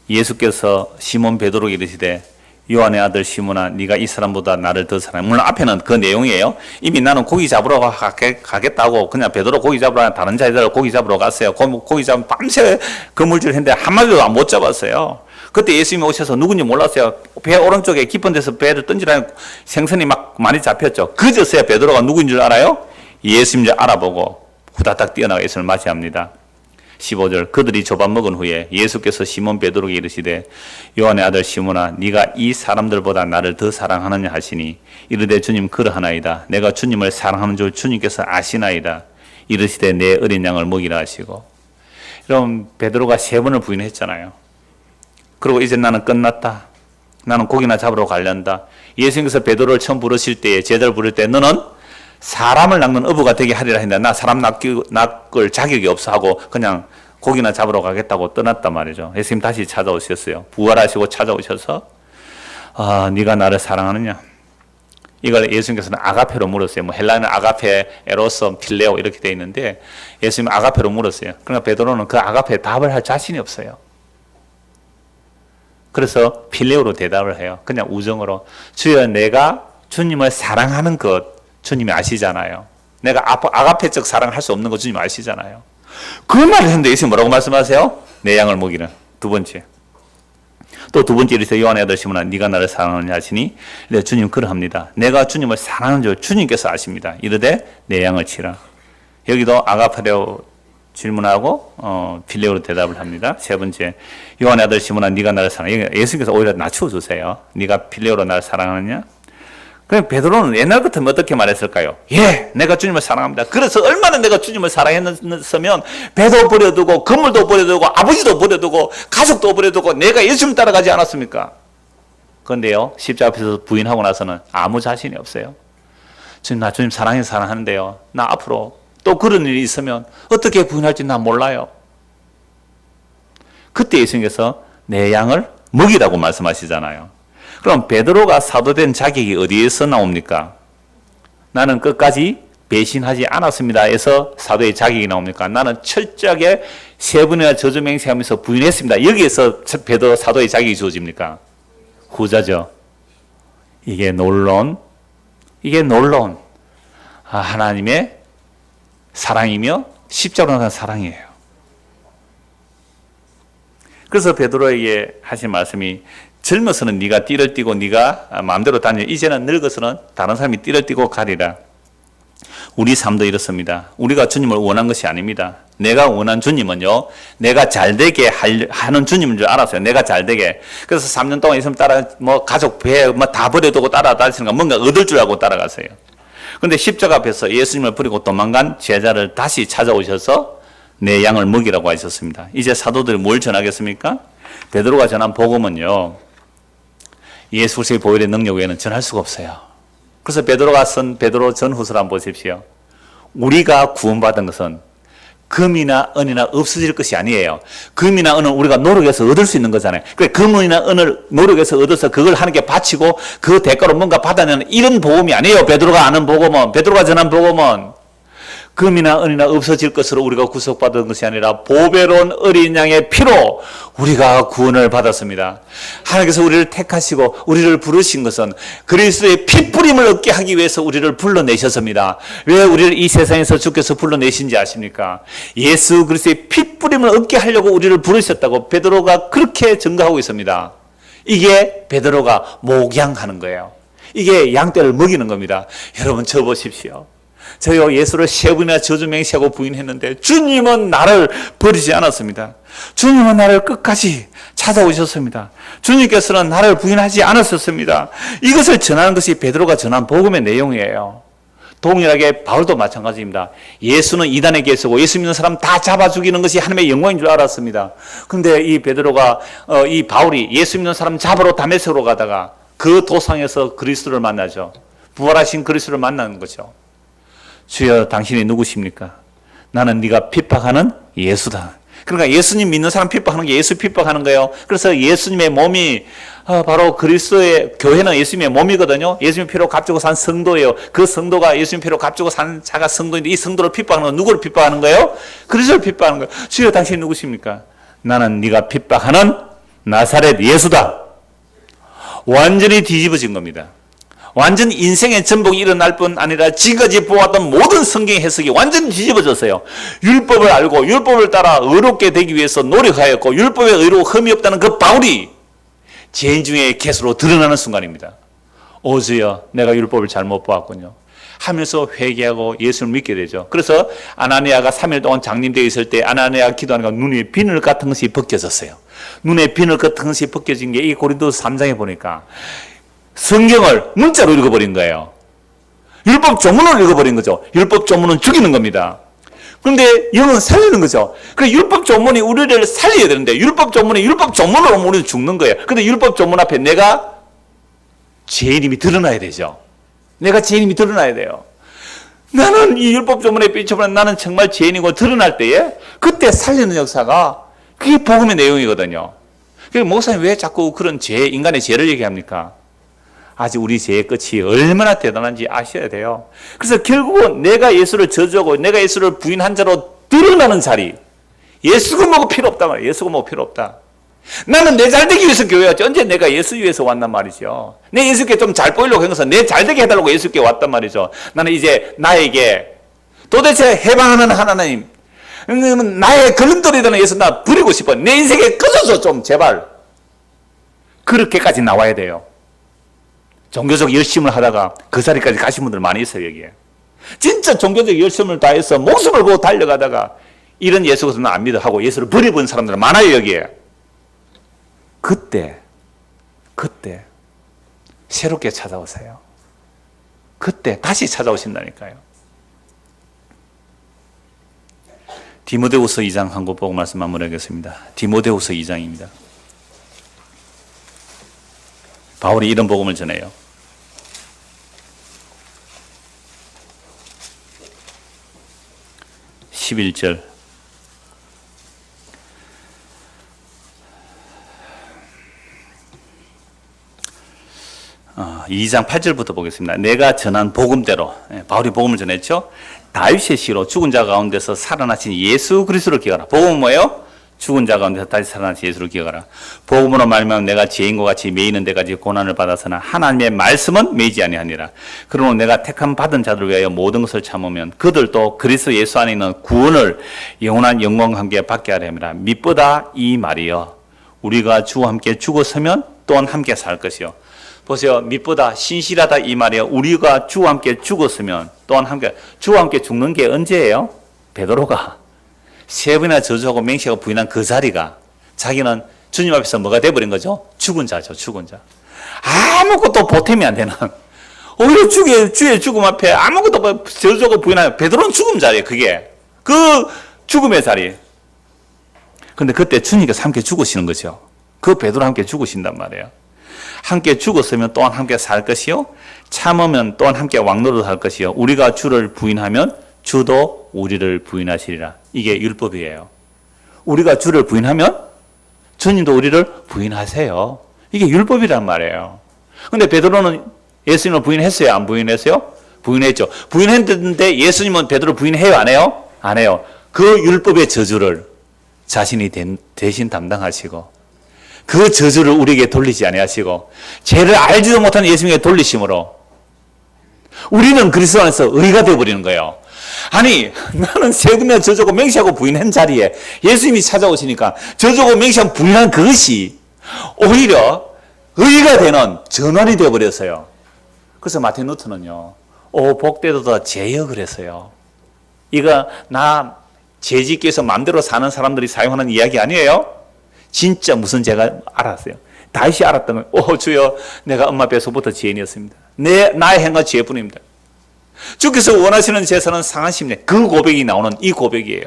예수께서 시몬 베드로에게 이르시되 요한의 아들 시몬아 네가 이 사람보다 나를 더 사랑해. 물론 앞에는 그 내용이에요. 이미 나는 고기 잡으러 가겠다고 그냥 베드로 고기 잡으러 다른 자들 고기 잡으러 갔어요. 고기 잡으면 밤새 그물질 했는데 한마디도 못 잡았어요. 그때 예수님이 오셔서 누군지 몰랐어요. 배 오른쪽에 깊은 데서 배를 던지라는 생선이 막 많이 잡혔죠. 그저서야 베드로가 누구인 줄 알아요? 예수님인 줄 알아보고 후다닥 뛰어나가 예수를 맞이합니다. 15절. 그들이 조밥 먹은 후에 예수께서 시몬 베드로에게 이르시되 요한의 아들 시몬아 네가 이 사람들보다 나를 더 사랑하느냐 하시니 이르되 주님 그러하나이다. 내가 주님을 사랑하는 줄 주님께서 아시나이다. 이르시되 내 어린 양을 먹이라 하시고. 여러분 베드로가 3번을 부인했잖아요. 그리고 이제 나는 끝났다. 나는 고기나 잡으러 가련다. 예수님께서 베드로를 처음 부르실 때에 제자를 부를 때 너는 사람을 낚는 어부가 되게 하리라 했는데 나 사람 낚을 자격이 없어 하고 그냥 고기나 잡으러 가겠다고 떠났단 말이죠. 예수님 다시 찾아오셨어요. 부활하시고 찾아오셔서 네가 나를 사랑하느냐? 이걸 예수님께서는 아가페로 물었어요. 뭐 헬라는 아가페, 에로서, 필레오 이렇게 되어 있는데 예수님 아가페로 물었어요. 그러니까 베드로는 그 아가페에 답을 할 자신이 없어요. 그래서 필레오로 대답을 해요. 그냥 우정으로 주여 내가 주님을 사랑하는 것 주님이 아시잖아요. 내가 아가페적 사랑을 할 수 없는 거 주님 아시잖아요. 그 말을 했는데 예수님 뭐라고 말씀하세요? 내 양을 먹이는. 두 번째. 또 두 번째 이르시되 요한의 아들 시몬아 네가 나를 사랑하느냐 하시니 네, 주님 그러합니다. 내가 주님을 사랑하는 줄 주님께서 아십니다. 이르되 내 양을 치라. 여기도 아가페로 질문하고 필레오로 대답을 합니다. 세 번째 요한의 아들 시몬아 네가 나를 사랑하느냐. 예수님께서 오히려 낮춰주세요. 네가 필레오로 나를 사랑하느냐. 그럼 베드로는 옛날 같으면 어떻게 말했을까요? 예, 내가 주님을 사랑합니다. 그래서 얼마나 내가 주님을 사랑했으면 배도 버려두고 건물도 버려두고 아버지도 버려두고 가족도 버려두고 내가 예수님 따라가지 않았습니까? 그런데요 십자가 앞에서 부인하고 나서는 아무 자신이 없어요. 주님 나 주님 사랑하는데요. 나 앞으로 또 그런 일이 있으면 어떻게 부인할지 난 몰라요. 그때 예수님께서 내 양을 먹이라고 말씀하시잖아요. 그럼 베드로가 사도된 자격이 어디에서 나옵니까? 나는 끝까지 배신하지 않았습니다. 해서 사도의 자격이 나옵니까? 나는 철저하게 3번이나 저주맹세하면서 부인했습니다. 여기에서 베드로 사도의 자격이 주어집니까? 후자죠. 이게 놀라운 하나님의 사랑이며 십자가로 나간 사랑이에요. 그래서 베드로에게 하신 말씀이 젊어서는 네가 띠를 띠고 네가 마음대로 다녀. 이제는 늙어서는 다른 사람이 띠를 띠고 가리라. 우리 삶도 이렇습니다. 우리가 주님을 원한 것이 아닙니다. 내가 원한 주님은요, 내가 잘되게 하는 주님인 줄 알았어요. 내가 잘되게. 그래서 3년 동안 있으면 가족 배 다 버려두고 따라다니시는 거 뭔가 얻을 줄 알고 따라갔어요. 그런데 십자가 앞에서 예수님을 버리고 도망간 제자를 다시 찾아오셔서 내 양을 먹이라고 하셨습니다. 이제 사도들이 뭘 전하겠습니까? 베드로가 전한 복음은요, 예수 그리스도의 보혈의 능력 외에는 전할 수가 없어요. 그래서 베드로가 쓴 베드로 전후서를 한번 보십시오. 우리가 구원받은 것은 금이나 은이나 없어질 것이 아니에요. 금이나 은은 우리가 노력해서 얻을 수 있는 거잖아요. 그래 금이나 은을 노력해서 얻어서 그걸 하나님께 바치고 그 대가로 뭔가 받아내는 이런 복음이 아니에요. 베드로가 아는 복음은, 베드로가 전한 복음은 금이나 은이나 없어질 것으로 우리가 구속받은 것이 아니라 보배로운 어린 양의 피로 우리가 구원을 받았습니다. 하나님께서 우리를 택하시고 우리를 부르신 것은 그리스도의 피뿌림을 얻게 하기 위해서 우리를 불러내셨습니다. 왜 우리를 이 세상에서 주께서 불러내신지 아십니까? 예수 그리스도의 피뿌림을 얻게 하려고 우리를 부르셨다고 베드로가 그렇게 증거하고 있습니다. 이게 베드로가 목양하는 거예요. 이게 양떼를 먹이는 겁니다. 여러분 저 보십시오. 저요 예수를 3번이나 저주 맹세하고 부인했는데 주님은 나를 버리지 않았습니다. 주님은 나를 끝까지 찾아오셨습니다. 주님께서는 나를 부인하지 않았었습니다. 이것을 전하는 것이 베드로가 전한 복음의 내용이에요. 동일하게 바울도 마찬가지입니다. 예수는 이단의 개수고 예수 믿는 사람 다 잡아 죽이는 것이 하나님의 영광인 줄 알았습니다. 그런데 이 베드로가 이 바울이 예수 믿는 사람 잡으러 다메섹으로 가다가 그 도상에서 그리스도를 만나죠. 부활하신 그리스도를 만나는 거죠. 주여 당신이 누구십니까? 나는 네가 핍박하는 예수다. 그러니까 예수님 믿는 사람 핍박하는 게 예수 핍박하는 거예요. 그래서 예수님의 몸이 바로 그리스도의 교회는 예수님의 몸이거든요. 예수님의 피로 값주고 산 성도예요. 그 성도가 예수님 피로 값주고 산 자가 성도인데 이 성도를 핍박하는 건 누구를 핍박하는 거예요? 그리스도를 핍박하는 거예요. 주여 당신이 누구십니까? 나는 네가 핍박하는 나사렛 예수다. 완전히 뒤집어진 겁니다. 완전 인생의 전복이 일어날 뿐 아니라 지금까지 보았던 모든 성경의 해석이 완전히 뒤집어졌어요. 율법을 알고 율법을 따라 의롭게 되기 위해서 노력하였고 율법의 의로 흠이 없다는 그 바울이 죄인 중에 개수로 드러나는 순간입니다. 오 주여 내가 율법을 잘못 보았군요 하면서 회개하고 예수를 믿게 되죠. 그래서 아나니아가 3일 동안 장님되어 있을 때 아나니아가 기도하니까 눈에 비늘 같은 것이 벗겨졌어요. 눈에 비늘 같은 것이 벗겨진 게 이 고린도서 3장에 보니까 성경을 문자로 읽어버린 거예요. 율법 조문을 읽어버린 거죠. 율법 조문은 죽이는 겁니다. 그런데 영은 살리는 거죠. 그래 율법 조문이 우리를 살려야 되는데 율법 조문이 율법 조문으로 우리는 죽는 거예요. 그런데 율법 조문 앞에 내가 죄인임이 드러나야 되죠. 내가 죄인임이 드러나야 돼요. 나는 이 율법 조문에 비춰보면 나는 정말 죄인이고 드러날 때에 그때 살리는 역사가 그게 복음의 내용이거든요. 그래서 목사님 왜 자꾸 그런 죄, 인간의 죄를 얘기합니까? 아직 우리 죄의 끝이 얼마나 대단한지 아셔야 돼요. 그래서 결국은 내가 예수를 저주하고 내가 예수를 부인한 자로 드러나는 자리. 예수가 뭐고 필요 없단 말이에요. 예수가 뭐고 필요 없다. 나는 내 잘되기 위해서 교회 왔지. 언제 내가 예수 위해서 왔단 말이죠. 내 예수께 좀 잘 보이려고 한 것은 내 잘되게 해달라고 예수께 왔단 말이죠. 나는 이제 나에게 도대체 해방하는 하나님, 나의 걸림돌이 되는 예수 나 부리고 싶어. 내 인생에 꺼져줘 좀 제발. 그렇게까지 나와야 돼요. 종교적 열심을 하다가 그 자리까지 가신 분들 많이 있어요. 여기에 진짜 종교적 열심을 다해서 목숨을 걸고 달려가다가 이런 예수는 안 믿어 하고 예수를 버려본 사람들 많아요. 여기에 그때 새롭게 찾아오세요. 그때 다시 찾아오신다니까요. 디모데후서 2장 한 것 보고 말씀 마무리하겠습니다. 디모데후서 2장입니다. 바울이 이런 복음을 전해요. 11절 어, 2장 8절부터 보겠습니다. 내가 전한 복음대로 바울이 복음을 전했죠. 다윗의 시로 죽은 자 가운데서 살아나신 예수 그리스도를 기억하라. 복음은 뭐예요? 죽은 자 가운데서 다시 살아나신 예수를 기억하라. 복음으로 말미암아 내가 죄인과 같이 매이는 데까지 고난을 받았으나 하나님의 말씀은 매이지 아니하니라. 그러므로 내가 택함 받은 자들을 위하여 모든 것을 참으면 그들도 그리스도 예수 안에 있는 구원을 영원한 영광과 함께 받게 하려 함이라. 밑보다 이 말이여 우리가 주와 함께 죽었으면 또한 함께 살 것이요. 보세요. 밑보다 신실하다 이 말이에요. 우리가 주와 함께 죽었으면 또한 함께. 주와 함께 죽는 게 언제예요? 베드로가 3번이나 저주하고 맹세하고 부인한 그 자리가 자기는 주님 앞에서 뭐가 돼버린 거죠? 죽은 자죠. 죽은 자. 아무것도 보탬이 안 되는 오히려 주의 죽음 앞에 아무것도 저주하고 부인하는 베드로는 죽음 자리예요. 그게 그 죽음의 자리. 근데 그때 주님께서 함께 죽으시는 거죠. 그 베드로 함께 죽으신단 말이에요. 함께 죽었으면 또한 함께 살 것이요 참으면 또한 함께 왕노릇 할 것이요 우리가 주를 부인하면 주도 우리를 부인하시리라. 이게 율법이에요. 우리가 주를 부인하면 주님도 우리를 부인하세요. 이게 율법이란 말이에요. 근데 베드로는 예수님을 부인했어요? 안 부인했어요? 부인했죠. 부인했는데 예수님은 베드로 부인해요, 안 해요? 안 해요. 그 율법의 저주를 자신이 대신 담당하시고 그 저주를 우리에게 돌리지 아니하시고 죄를 알지도 못하는 예수님에게 돌리심으로 우리는 그리스도 안에서 의가 되어버리는 거예요. 아니, 나는 세금이나 저주고 맹세하고 부인한 자리에 예수님이 찾아오시니까 저주고 맹세하고 부인한 그것이 오히려 의가 되는 전환이 되어버렸어요. 그래서 마틴 루터는요, 오 복되도다 죄여 그랬어요. 이거 나 죄짓기 위해서 마음대로 사는 사람들이 사용하는 이야기 아니에요? 진짜 무슨 죄가 알았어요. 다시 알았던 거예요. 오 주여, 내가 엄마 뱃속부터 죄인이었습니다. 나의 행한 죄뿐입니다. 주께서 원하시는 제사는 상하심네. 그 고백이 나오는 이 고백이에요.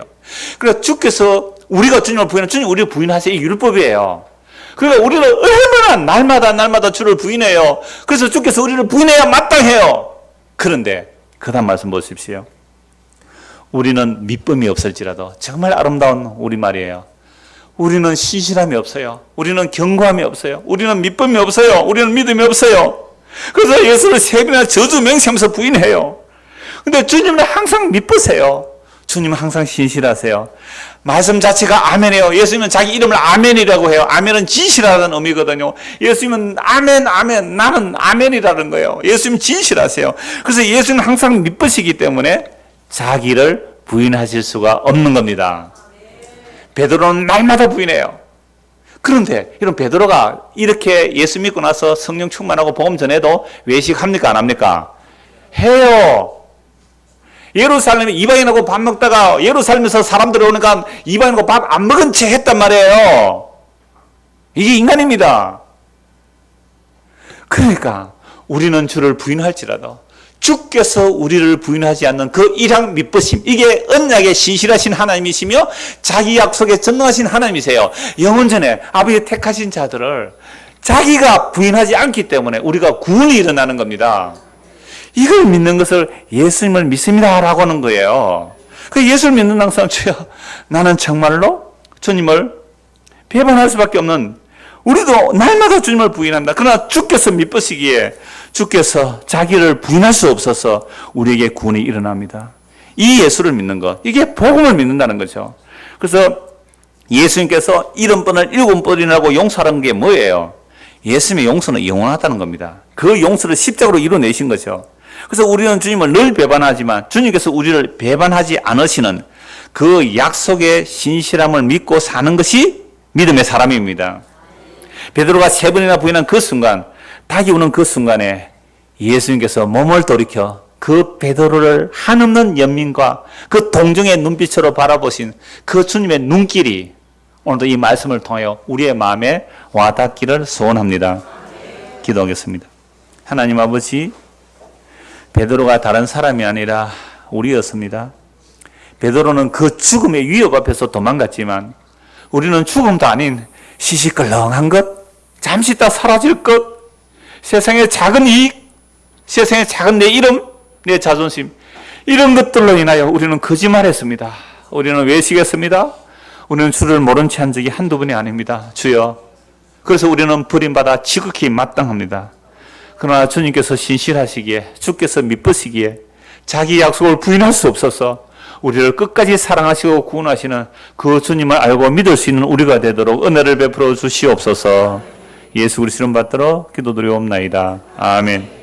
그러니까 주께서 우리가 주님을 부인하면 주님 우리를 부인하세요. 이 율법이에요. 그러니까 우리는 얼마나 날마다 주를 부인해요. 그래서 주께서 우리를 부인해야 마땅해요. 그런데 그 다음 말씀 보십시오. 우리는 믿음이 없을지라도 정말 아름다운 우리말이에요. 우리는 신실함이 없어요. 우리는 견고함이 없어요. 우리는 믿음이 없어요. 우리는 믿음이 없어요. 그래서 예수를 세 번이나 저주 맹세하면서 부인해요. 근데 주님은 항상 믿으세요. 주님은 항상 신실하세요. 말씀 자체가 아멘이에요. 예수님은 자기 이름을 아멘이라고 해요. 아멘은 진실하다는 의미거든요. 예수님은 아멘, 아멘, 나는 아멘이라는 거예요. 예수님은 진실하세요. 그래서 예수님은 항상 믿으시기 때문에 자기를 부인하실 수가 없는 겁니다. 베드로는 날마다 부인해요. 그런데 이런 베드로가 이렇게 예수 믿고 나서 성령 충만하고 복음 전에도 외식합니까? 안 합니까? 해요. 예루살렘에 이방인하고 밥 먹다가 예루살렘에서 사람들이 오니까 이방인하고 밥 안 먹은 채 했단 말이에요. 이게 인간입니다. 그러니까 우리는 주를 부인할지라도 주께서 우리를 부인하지 않는 그 일향 믿으심, 이게 언약에 신실하신 하나님이시며 자기 약속에 전능하신 하나님이세요. 영원전에 아버지 택하신 자들을 자기가 부인하지 않기 때문에 우리가 구원이 일어나는 겁니다. 이걸 믿는 것을 예수님을 믿습니다 라고 하는 거예요. 그 예수를 믿는 항상 주여, 나는 정말로 주님을 배반할 수밖에 없는, 우리도 날마다 주님을 부인합니다. 그러나 주께서 믿으시기에 주께서 자기를 부인할 수 없어서 우리에게 구원이 일어납니다. 이 예수를 믿는 것, 이게 복음을 믿는다는 거죠. 그래서 예수님께서 70번을 7번이라고 용서하는 게 뭐예요? 예수님의 용서는 영원하다는 겁니다. 그 용서를 십자가로 이루어내신 거죠. 그래서 우리는 주님을 늘 배반하지만 주님께서 우리를 배반하지 않으시는 그 약속의 신실함을 믿고 사는 것이 믿음의 사람입니다. 베드로가 3번이나 부인한 그 순간, 닭이 우는 그 순간에 예수님께서 몸을 돌이켜 그 베드로를 한없는 연민과 그 동정의 눈빛으로 바라보신 그 주님의 눈길이 오늘도 이 말씀을 통하여 우리의 마음에 와닿기를 소원합니다. 기도하겠습니다. 하나님 아버지, 베드로가 다른 사람이 아니라 우리였습니다. 베드로는 그 죽음의 위협 앞에서 도망갔지만 우리는 죽음도 아닌 시시껄렁한 것, 잠시 있다 사라질 것, 세상의 작은 이익, 세상의 작은 내 이름, 내 자존심, 이런 것들로 인하여 우리는 거짓말했습니다. 우리는 외식했습니다. 우리는 주를 모른 채 한 적이 한두 번이 아닙니다. 주여, 그래서 우리는 버림받아 지극히 마땅합니다. 그러나 주님께서 신실하시기에, 주께서 믿으시기에 자기 약속을 부인할 수 없어서 우리를 끝까지 사랑하시고 구원하시는 그 주님을 알고 믿을 수 있는 우리가 되도록 은혜를 베풀어 주시옵소서. 예수 그리스도 이름 받들어 기도드리옵나이다. 아멘.